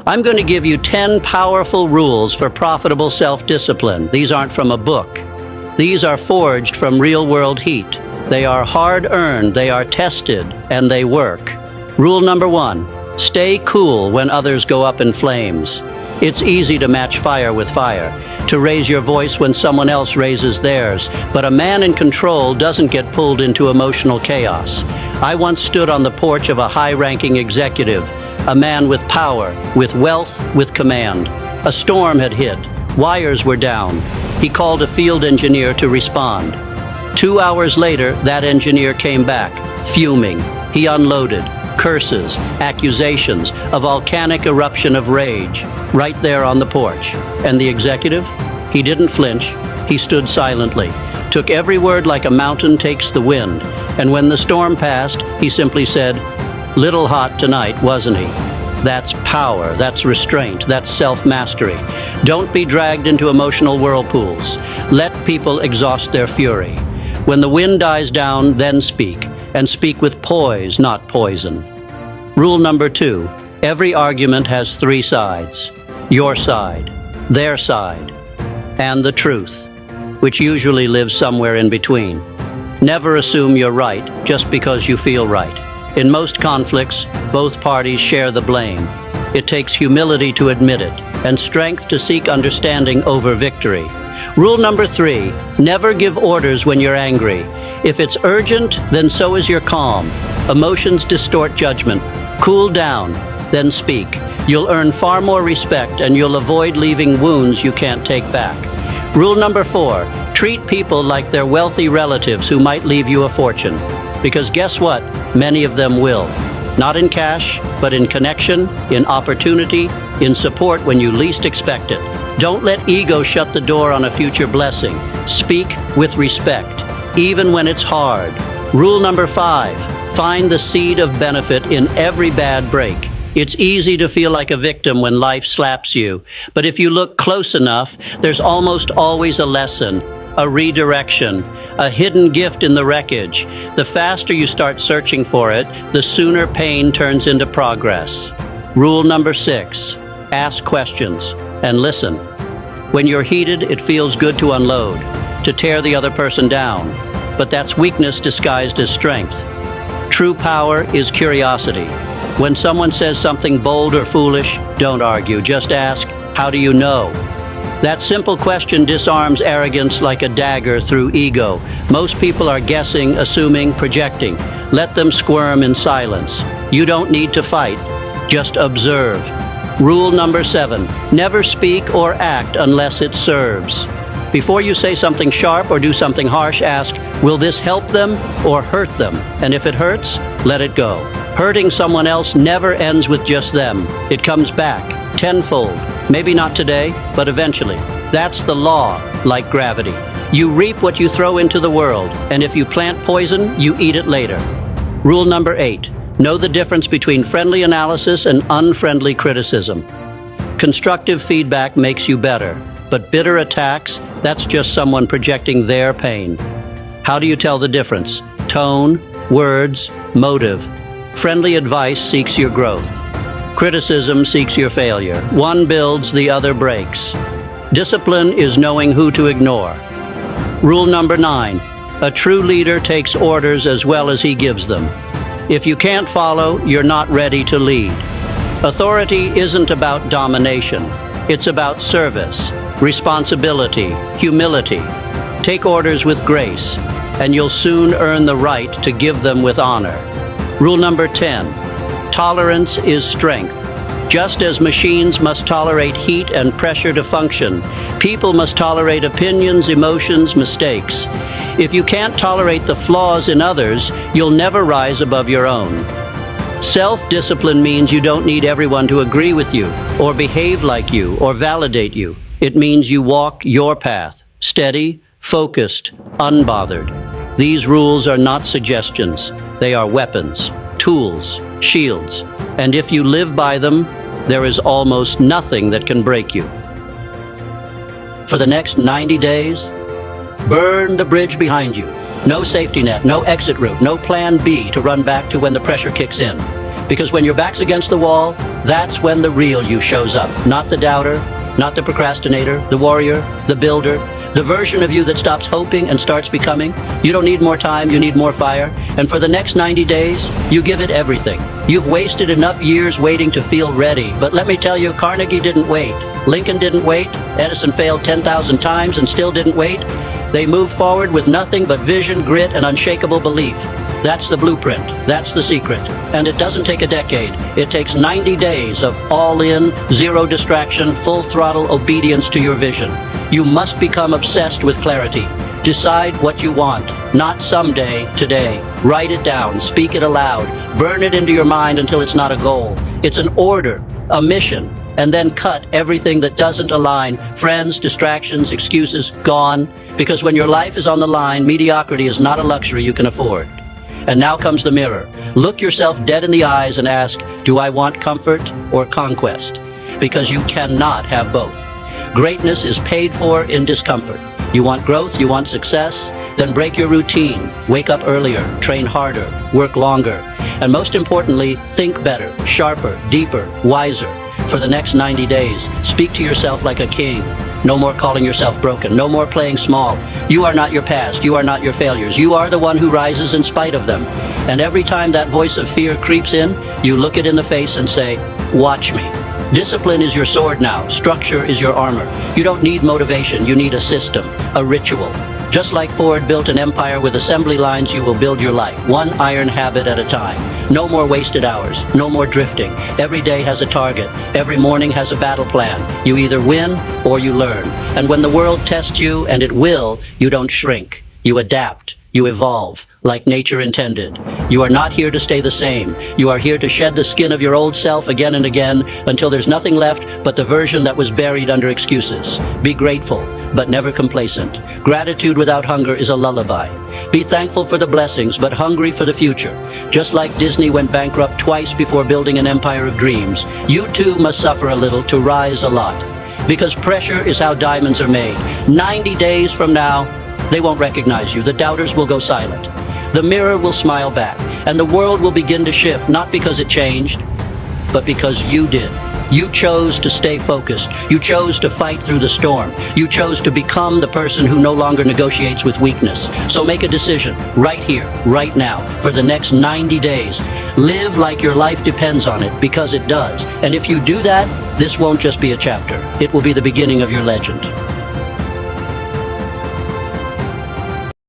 I'm going to give you 10 powerful rules for profitable self-discipline. These aren't from a book. These are forged from real-world heat. They are hard-earned, they are tested, and they work. Rule number 1, stay cool when others go up in flames. It's easy to match fire with fire, to raise your voice when someone else raises theirs, but a man in control doesn't get pulled into emotional chaos. I once stood on the porch of a high-ranking executive, a man with power, with wealth, with command. A storm had hit. Wires were down. He called a field engineer to respond. 2 hours later, that engineer came back, fuming. He unloaded curses, accusations, a volcanic eruption of rage, right there on the porch. And the executive? He didn't flinch. He stood silently, took every word like a mountain takes the wind. And when the storm passed, he simply said, "Little hot tonight, wasn't he?" That's power, that's restraint, that's self-mastery. Don't be dragged into emotional whirlpools. Let people exhaust their fury. When the wind dies down, then speak, and speak with poise, not poison. Rule number 2, every argument has 3 sides. Your side, their side, and the truth, which usually lives somewhere in between. Never assume you're right just because you feel right. In most conflicts, both parties share the blame. It takes humility to admit it, and strength to seek understanding over victory. Rule number 3, never give orders when you're angry. If it's urgent, then so is your calm. Emotions distort judgment. Cool down, then speak. You'll earn far more respect, and you'll avoid leaving wounds you can't take back. Rule number 4, treat people like they're wealthy relatives who might leave you a fortune. Because guess what? Many of them will. Not in cash, but in connection, in opportunity, in support when you least expect it. Don't let ego shut the door on a future blessing. Speak with respect, even when it's hard. Rule number 5, find the seed of benefit in every bad break. It's easy to feel like a victim when life slaps you, but if you look close enough, there's almost always a lesson, a redirection, a hidden gift in the wreckage. The faster you start searching for it, the sooner pain turns into progress. Rule number 6, ask questions and listen. When you're heated, it feels good to unload, to tear the other person down, but that's weakness disguised as strength. True power is curiosity. When someone says something bold or foolish, don't argue, just ask, how do you know? That simple question disarms arrogance like a dagger through ego. Most people are guessing, assuming, projecting. Let them squirm in silence. You don't need to fight, just observe. Rule number 7, never speak or act unless it serves. Before you say something sharp or do something harsh, ask, will this help them or hurt them? And if it hurts, let it go. Hurting someone else never ends with just them. It comes back, tenfold. Maybe not today, but eventually. That's the law, like gravity. You reap what you throw into the world, and if you plant poison, you eat it later. Rule number 8, know the difference between friendly analysis and unfriendly criticism. Constructive feedback makes you better, but bitter attacks, that's just someone projecting their pain. How do you tell the difference? Tone, words, motive. Friendly advice seeks your growth. Criticism seeks your failure. One builds, the other breaks. Discipline is knowing who to ignore. Rule number 9, a true leader takes orders as well as he gives them. If you can't follow, you're not ready to lead. Authority isn't about domination. It's about service, responsibility, humility. Take orders with grace, and you'll soon earn the right to give them with honor. Rule number 10, tolerance is strength. Just as machines must tolerate heat and pressure to function, people must tolerate opinions, emotions, mistakes. If you can't tolerate the flaws in others, you'll never rise above your own. Self-discipline means you don't need everyone to agree with you, or behave like you, or validate you. It means you walk your path, steady, focused, unbothered. These rules are not suggestions. They are weapons, tools, shields. And if you live by them, there is almost nothing that can break you. For the next 90 days, burn the bridge behind you. No safety net, no exit route, no plan B to run back to when the pressure kicks in. Because when your back's against the wall, that's when the real you shows up. Not the doubter, not the procrastinator, the warrior, the builder, the version of you that stops hoping and starts becoming. You don't need more time, you need more fire. And for the next 90 days, you give it everything. You've wasted enough years waiting to feel ready. But let me tell you, Carnegie didn't wait. Lincoln didn't wait. Edison failed 10,000 times and still didn't wait. They moved forward with nothing but vision, grit, and unshakable belief. That's the blueprint. That's the secret. And it doesn't take a decade. It takes 90 days of all-in, zero distraction, full throttle obedience to your vision. You must become obsessed with clarity. Decide what you want, not someday, today. Write it down, speak it aloud, burn it into your mind until it's not a goal. It's an order, a mission, and then cut everything that doesn't align. Friends, distractions, excuses, gone. Because when your life is on the line, mediocrity is not a luxury you can afford. And now comes the mirror. Look yourself dead in the eyes and ask, do I want comfort or conquest? Because you cannot have both. Greatness is paid for in discomfort. You want growth, you want success, then break your routine. Wake up earlier, train harder, work longer. And most importantly, think better, sharper, deeper, wiser. For the next 90 days, speak to yourself like a king. No more calling yourself broken. No more playing small. You are not your past. You are not your failures. You are the one who rises in spite of them. And every time that voice of fear creeps in, you look it in the face and say, watch me. Discipline is your sword now. Structure is your armor. You don't need motivation. You need a system, a ritual. Just like Ford built an empire with assembly lines, you will build your life, one iron habit at a time. No more wasted hours, no more drifting. Every day has a target. Every morning has a battle plan. You either win or you learn. And when the world tests you, and it will, you don't shrink. You adapt. You evolve, like nature intended. You are not here to stay the same. You are here to shed the skin of your old self again and again until there's nothing left but the version that was buried under excuses. Be grateful, but never complacent. Gratitude without hunger is a lullaby. Be thankful for the blessings, but hungry for the future. Just like Disney went bankrupt twice before building an empire of dreams, you too must suffer a little to rise a lot. Because pressure is how diamonds are made. 90 days from now, they won't recognize you. The doubters will go silent. The mirror will smile back, and the world will begin to shift, not because it changed, but because you did. You chose to stay focused. You chose to fight through the storm. You chose to become the person who no longer negotiates with weakness. So make a decision right here, right now, for the next 90 days. Live like your life depends on it, because it does. And if you do that, this won't just be a chapter. It will be the beginning of your legend.